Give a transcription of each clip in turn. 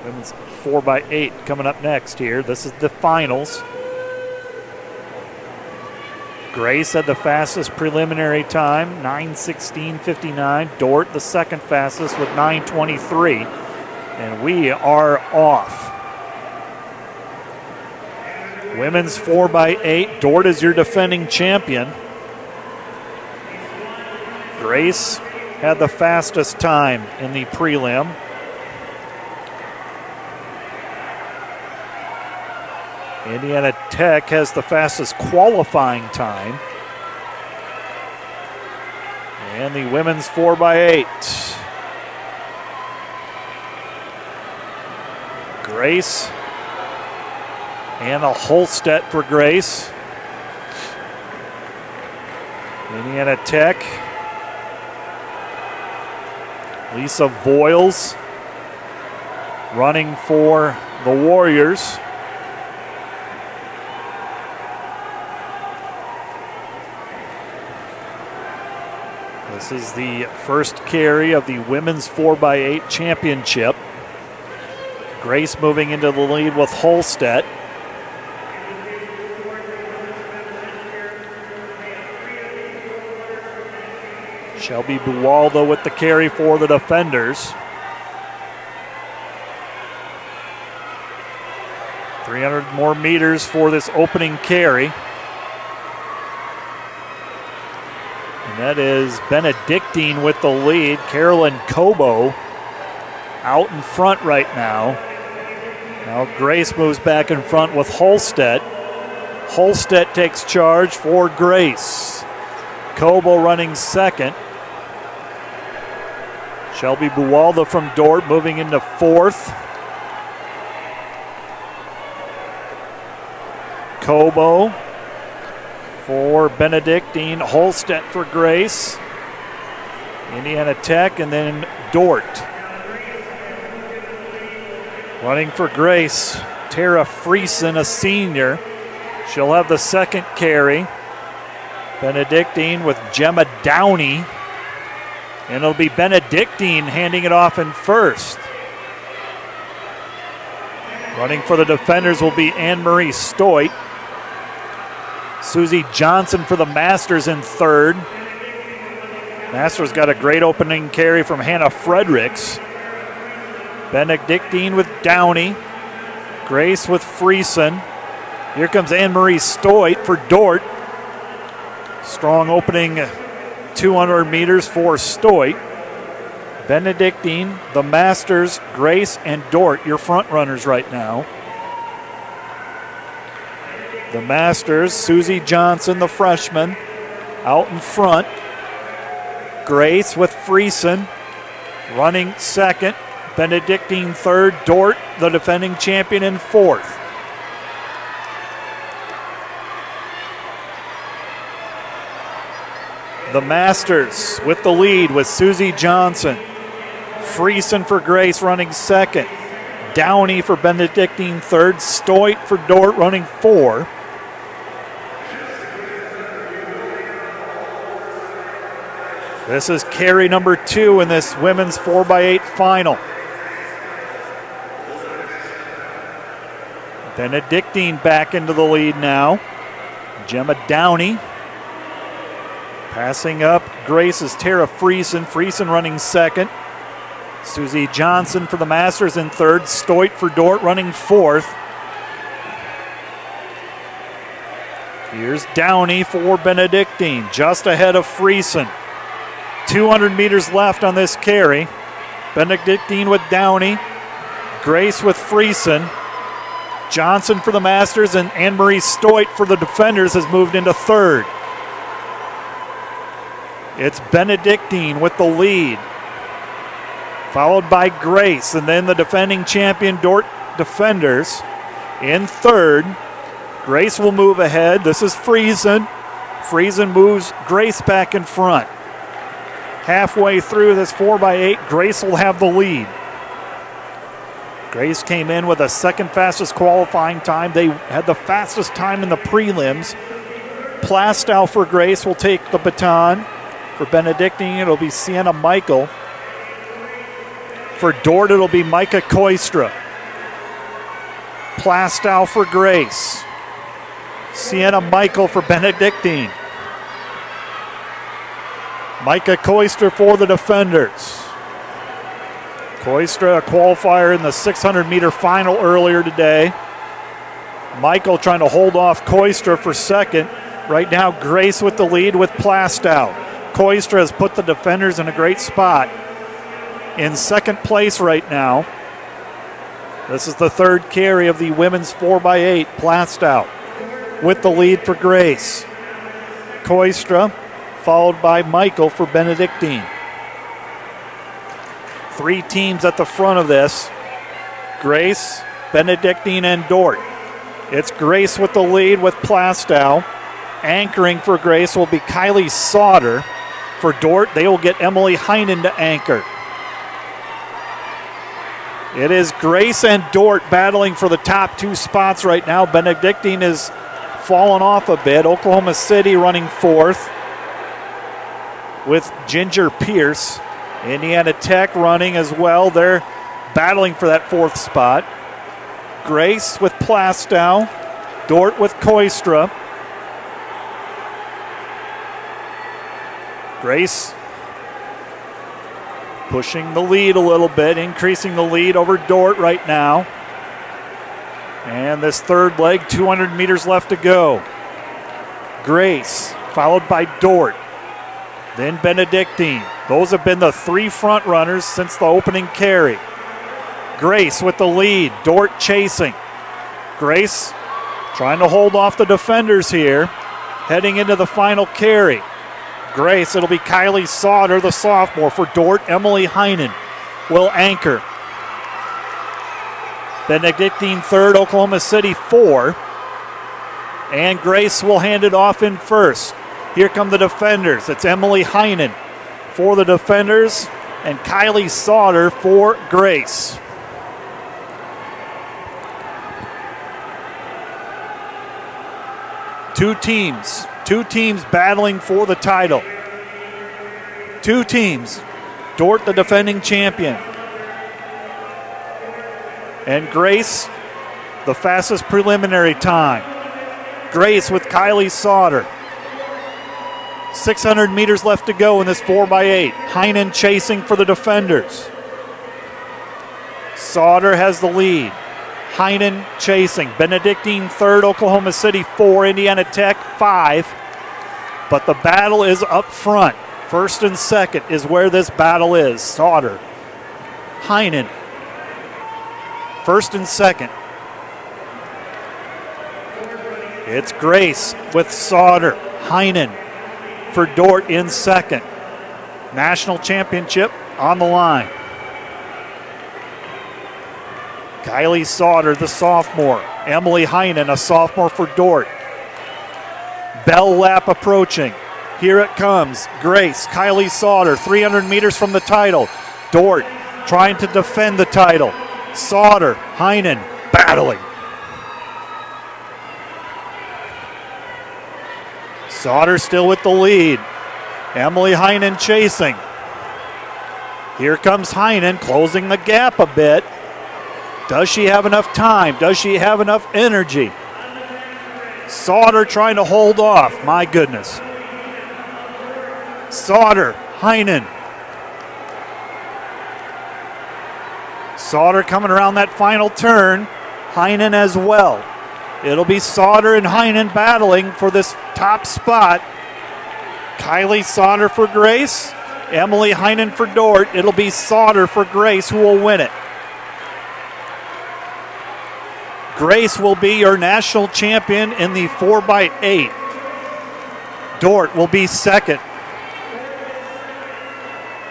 Women's 4x8 coming up next here. This is the finals. Grace had the fastest preliminary time, 9:16.59. Dort, the second fastest, with 9:23. And we are off. Women's 4x8. Dort is your defending champion. Grace had the fastest time in the prelim. Indiana Tech has the fastest qualifying time. And the women's 4x8. Grace and a Holstead for Grace. Indiana Tech. Lisa Voiles running for the Warriors. This is the first carry of the women's 4x8 championship. Grace moving into the lead with Holstead. Shelby Buwalda with the carry for the defenders. 300 more meters for this opening carry. And that is Benedictine with the lead. Carolyn Cobo out in front right now. Now Grace moves back in front with Holstead. Holstead takes charge for Grace. Cobo running second. Shelby Buwalda from Dort moving into fourth. Cobo for Benedictine, Holstead for Grace. Indiana Tech, and then Dort. Running for Grace, Tara Friesen, a senior. She'll have the second carry. Benedictine with Gemma Downey. And it'll be Benedictine handing it off in first. Running for the defenders will be Anne-Marie Stoit. Susie Johnson for the Masters in third. Masters got a great opening carry from Hannah Fredericks. Benedictine with Downey. Grace with Friesen. Here comes Anne-Marie Stoit for Dort. Strong opening 200 meters for Stoit. Benedictine, the Masters, Grace, and Dort, your front runners right now. The Masters, Susie Johnson, the freshman, out in front. Grace with Friesen running second. Benedictine third. Dort, the defending champion, in fourth. The Masters with the lead with Susie Johnson. Friesen for Grace running second. Downey for Benedictine third. Stoit for Dort running four. This is carry number 2 in this women's 4x8 final. Benedictine back into the lead now. Gemma Downey. Passing up, Grace is Tara Friesen. Friesen running second. Susie Johnson for the Masters in third. Stoit for Dort running fourth. Here's Downey for Benedictine, just ahead of Friesen. 200 meters left on this carry. Benedictine with Downey. Grace with Friesen. Johnson for the Masters, and Anne-Marie Stoit for the defenders has moved into third. It's Benedictine with the lead, followed by Grace, and then the defending champion Dort defenders in third. Grace will move ahead. This is Friesen. Friesen moves Grace back in front. Halfway through this 4x8, Grace will have the lead. Grace came in with a second fastest qualifying time. They had the fastest time in the prelims. Plastow for Grace will take the baton. For Benedictine, it'll be Sienna Michael. For Dort, it'll be Micah Koistra. Plastow for Grace. Sienna Michael for Benedictine. Micah Koister for the defenders. Koister, a qualifier in the 600-meter final earlier today. Michael trying to hold off Koister for second. Right now, Grace with the lead with Plastow. Koister has put the defenders in a great spot. In second place right now. This is the third carry of the women's 4x8. Plastow with the lead for Grace. Koistra followed by Michael for Benedictine. Three teams at the front of this. Grace, Benedictine, and Dort. It's Grace with the lead with Plastow. Anchoring for Grace will be Kylie Sauter. For Dort, they will get Emily Heinen to anchor. It is Grace and Dort battling for the top two spots right now. Benedictine has fallen off a bit. Oklahoma City running fourth with Ginger Pierce. Indiana Tech running as well. They're battling for that fourth spot. Grace with Plastow. Dort with Koistra. Grace pushing the lead a little bit, increasing the lead over Dort right now. And this third leg, 200 meters left to go. Grace, followed by Dort, then Benedictine. Those have been the three front runners since the opening carry. Grace with the lead, Dort chasing. Grace trying to hold off the defenders here, heading into the final carry. Grace, it'll be Kylie Sauter, the sophomore. For Dort, Emily Heinen will anchor. Benedictine third, Oklahoma City four. And Grace will hand it off in first. Here come the defenders. It's Emily Heinen for the defenders and Kylie Sauter for Grace. Two teams battling for the title. Two teams. Dort, the defending champion. And Grace, the fastest preliminary time. Grace with Kylie Sauter. 600 meters left to go in this 4x8. Heinen chasing for the defenders. Sauter has the lead. Heinen chasing. Benedictine third, Oklahoma City 4, Indiana Tech 5. But the battle is up front. First and second is where this battle is. Sauter, Heinen. First and second. It's Grace with Sauter, Heinen for Dort in second. National championship on the line. Kylie Sauter, the sophomore. Emily Heinen, a sophomore for Dort. Bell lap approaching. Here it comes. Grace, Kylie Sauter, 300 meters from the title. Dort trying to defend the title. Sauter, Heinen battling. Sauter still with the lead. Emily Heinen chasing. Here comes Heinen closing the gap a bit. Does she have enough time? Does she have enough energy? Sauter trying to hold off. My goodness. Sauter, Heinen. Sauter coming around that final turn. Heinen as well. It'll be Sauter and Heinen battling for this top spot. Kylie Sauter for Grace. Emily Heinen for Dort. It'll be Sauter for Grace who will win it. Grace will be your national champion in the 4x8. Dort will be second.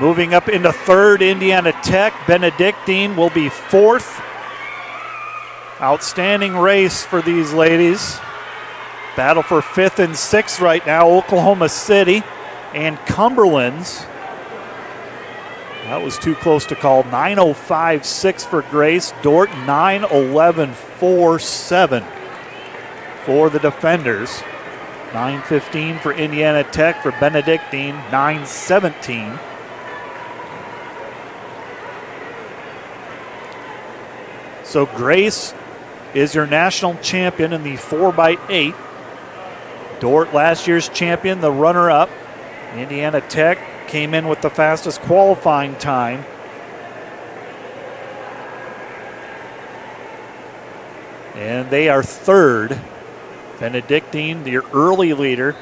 Moving up into third, Indiana Tech. Benedictine will be fourth. Outstanding race for these ladies. Battle for fifth and sixth right now. Oklahoma City and Cumberland's. That was too close to call. 9:05.6 for Grace. Dort 9:11.47 for the defenders. 9:15 for Indiana Tech. For Benedictine, 9:17. So Grace is your national champion in the 4x8. Dort, last year's champion, the runner-up. Indiana Tech came in with the fastest qualifying time. And they are third. Benedictine, your early leader,